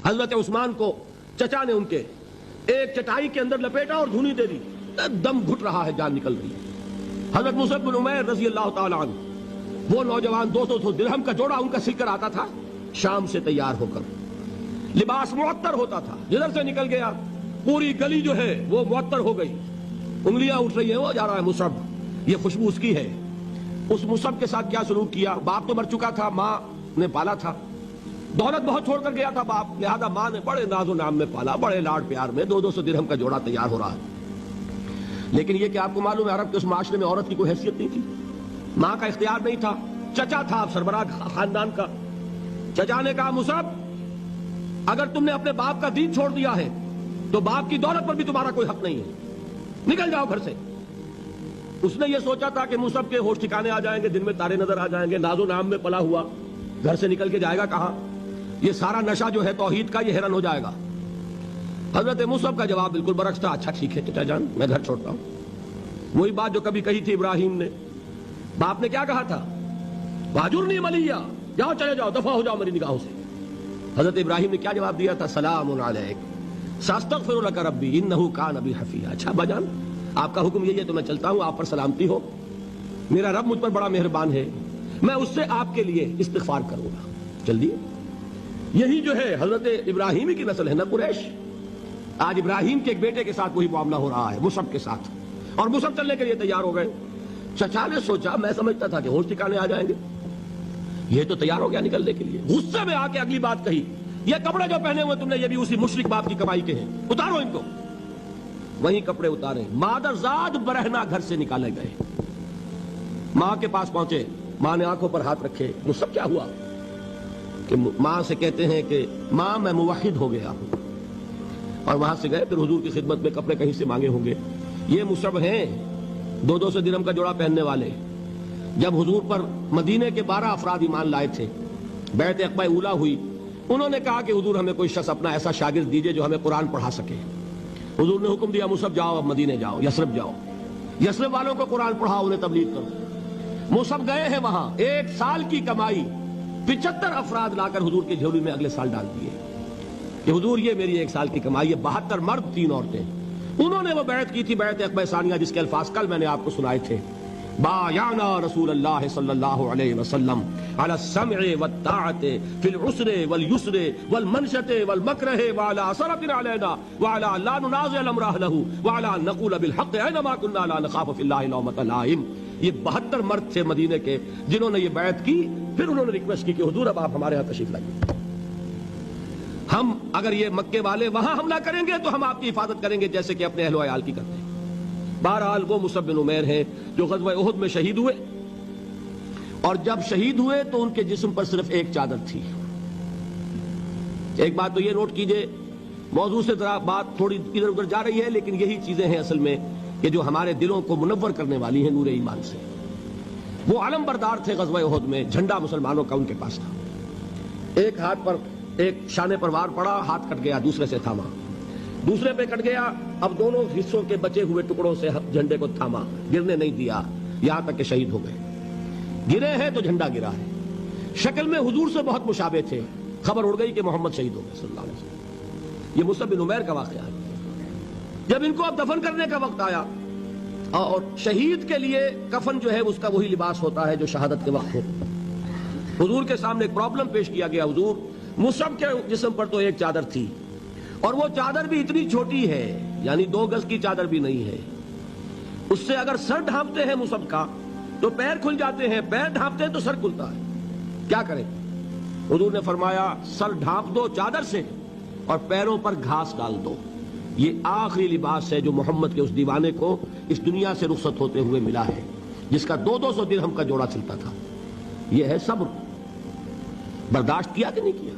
حضرت عثمان کو چچا نے ان کے ایک چٹائی کے اندر لپیٹا اور دھونی دے دی، دم گھٹ رہا ہے، جان نکل رہی ہے۔ حضرت مصعب بن عمیر رضی اللہ تعالی عنہ، وہ نوجوان 200 درہم کا جوڑا ان کا سل کر آتا تھا شام سے تیار ہو کر، لباس معطر ہوتا تھا، جدھر سے نکل گیا پوری گلی جو ہے وہ معطر ہو گئی، انگلیاں اٹھ رہی ہیں، وہ جا رہا ہے مصعب، یہ خوشبو اس کی ہے۔ اس مصعب کے ساتھ کیا سلوک کیا؟ باپ تو مر چکا تھا، ماں نے پالا تھا، دولت بہت چھوڑ کر گیا تھا باپ، لہذا ماں نے بڑے ناز و نام میں پالا، بڑے لاڈ پیار میں، 200 درہم کا جوڑا تیار ہو رہا ہے۔ لیکن یہ کہ آپ کو معلوم ہے عرب کے اس معاشرے میں عورت کی کوئی حیثیت نہیں تھی، ماں کا اختیار نہیں تھا، چچا تھا سربراہ خاندان کا۔ چچا نے کہا مصعب اگر تم نے اپنے باپ کا دین چھوڑ دیا ہے تو باپ کی دولت پر بھی تمہارا کوئی حق نہیں ہے، نکل جاؤ گھر سے۔ اس نے یہ سوچا تھا کہ مصعب کے ہوش ٹھکانے آ جائیں گے، دن میں تارے نظر آ جائیں گے، ناز و نام میں پلا ہوا، گھر سے نکل کے جائے گا کہاں؟ یہ سارا نشہ جو ہے توحید کا، یہ حیران ہو جائے گا۔ حضرت مصعب کا جواب بالکل برعکس تھا، اچھا ٹھیک ہے چچا جان، میں گھر چھوڑتا ہوں۔ وہی بات جو کبھی کہی تھی ابراہیم نے، باپ نے کیا کہا تھا؟ واجرنی ملیہ، جاؤ چلے جاؤ، دفع ہو جاؤ میری نگاہوں سے۔ حضرت ابراہیم نے کیا جواب دیا تھا؟ سلام علیک ساستغفر لک ربی انہ کان بی حفیہ۔ اچھا ابا جان آپ کا حکم یہی ہے تو میں چلتا ہوں، آپ پر سلامتی ہو، میرا رب مجھ پر بڑا مہربان ہے، میں اس سے آپ کے لیے استغفار کروں گا، چل دیے۔ یہی جو ہے حضرت ابراہیمی کی نسل ہے نا قریش۔ آج ابراہیم کے ایک بیٹے کے ساتھ وہی معاملہ ہو رہا ہے مصعب کے ساتھ، اور مصعب چلنے کے لیے تیار ہو گئے۔ چچا نے سوچا، میں سمجھتا تھا کہ ہوش ٹھکانے آ جائیں گے، یہ تو تیار ہو گیا نکلنے کے لیے، غصے میں آ کے اگلی بات کہی، یہ کپڑے جو پہنے ہوئے تم نے یہ بھی اسی مشرک باپ کی کمائی کے ہیں، اتارو ان کو۔ وہیں کپڑے اتارے، مادرزاد برہنہ گھر سے نکالے گئے، ماں کے پاس پہنچے، ماں نے آنکھوں پر ہاتھ رکھے، مصعب کیا ہوا؟ کہ ماں سے کہتے ہیں کہ ماں میں موحد ہو گیا ہوں، اور وہاں سے گئے، پھر حضور کی خدمت میں کپڑے کہیں سے مانگے ہوں گے۔ یہ مصعب ہیں 200 درہم کا جوڑا پہننے والے۔ جب حضور پر مدینے کے 12 افراد ایمان لائے تھے، بیعت عقبہ اولیٰ ہوئی، انہوں نے کہا کہ حضور ہمیں کوئی شخص اپنا ایسا شاگرد دیجئے جو ہمیں قرآن پڑھا سکے۔ حضور نے حکم دیا مصعب جاؤ، اب مدینے جاؤ، یثرب جاؤ، یثرب والوں کو قرآن پڑھاؤ، انہیں تبلیغ کرو۔ مصعب گئے ہیں وہاں، 1 سال کی کمائی 75 افراد لا کر حضور کی جھولی میں اگلے سال ڈال دیے کہ حضور یہ میری 1 سال کی کمائی ہے، 72 مرد 3 عورتیں۔ انہوں نے وہ بیعت کی تھی، بیعت عقبہ ثانیہ، جس کے الفاظ کل میں نے آپ کو سنائے تھے، بایعنا رسول اللہ صلی اللہ علیہ وسلم علی السمع والطاعت فی العسر والیسر والمنشط والمکرہ وعلی اثرۃ علینا وعلی لا ننازع الامر اہلہ وعلی ان نقول بالحق اینما کنا لا نخاف فی اللہ لومۃ لائم۔ یہ 72 مرد تھے مدینے کے جنہوں نے یہ بیعت کی، پھر انہوں نے ریکویسٹ کی کہ حضور اب آپ ہمارے ہاں تشریف لائیے، ہم اگر یہ مکے والے وہاں حملہ کریں گے تو ہم آپ کی حفاظت کریں گے جیسے کہ اپنے اہل و عیال کی کرتے ہیں۔ بہرحال وہ مصعب بن عمیر ہیں جو غزوہ احد میں شہید ہوئے، اور جب شہید ہوئے تو ان کے جسم پر صرف ایک چادر تھی۔ ایک بات تو یہ نوٹ کیجئے، موضوع سے ذرا بات تھوڑی ادھر ادھر جا رہی ہے، لیکن یہی چیزیں ہیں اصل میں کہ جو ہمارے دلوں کو منور کرنے والی ہیں نور ایمان سے۔ وہ علم بردار تھے غزوہ احد میں، جھنڈا مسلمانوں کا ان کے پاس تھا، ایک ہاتھ پر ایک شانے پر وار پڑا، ہاتھ کٹ گیا، دوسرے سے تھاما، دوسرے پہ کٹ گیا، اب دونوں حصوں کے بچے ہوئے ٹکڑوں سے جھنڈے کو تھاما، گرنے نہیں دیا، یہاں تک کہ شہید ہو گئے۔ گرے ہیں تو جھنڈا گرا ہے، شکل میں حضور سے بہت مشابہ تھے، خبر اڑ گئی کہ محمد شہید ہو گئے صلی اللہ علیہ وسلم۔ یہ مصعب بن عمیر کا واقعہ ہے۔ جب ان کو اب دفن کرنے کا وقت آیا، اور شہید کے لیے کفن جو ہے اس کا وہی لباس ہوتا ہے جو شہادت کے وقت ہو، حضور کے سامنے ایک پرابلم پیش کیا گیا، حضور مصعب کے جسم پر تو ایک چادر تھی، اور وہ چادر بھی اتنی چھوٹی ہے، یعنی 2 گز کی چادر بھی نہیں ہے، اس سے اگر سر ڈھانپتے ہیں مصعب کا تو پیر کھل جاتے ہیں، پیر ڈھانپتے ہیں تو سر کھلتا ہے، کیا کریں؟ حضور نے فرمایا سر ڈھانپ دو چادر سے اور پیروں پر گھاس ڈال دو، یہ آخری لباس ہے جو محمد کے اس دیوانے کو اس دنیا سے رخصت ہوتے ہوئے ملا ہے، جس کا 200 درہم کا جوڑا چلتا تھا۔ یہ ہے صبر، برداشت کیا کہ نہیں کیا؟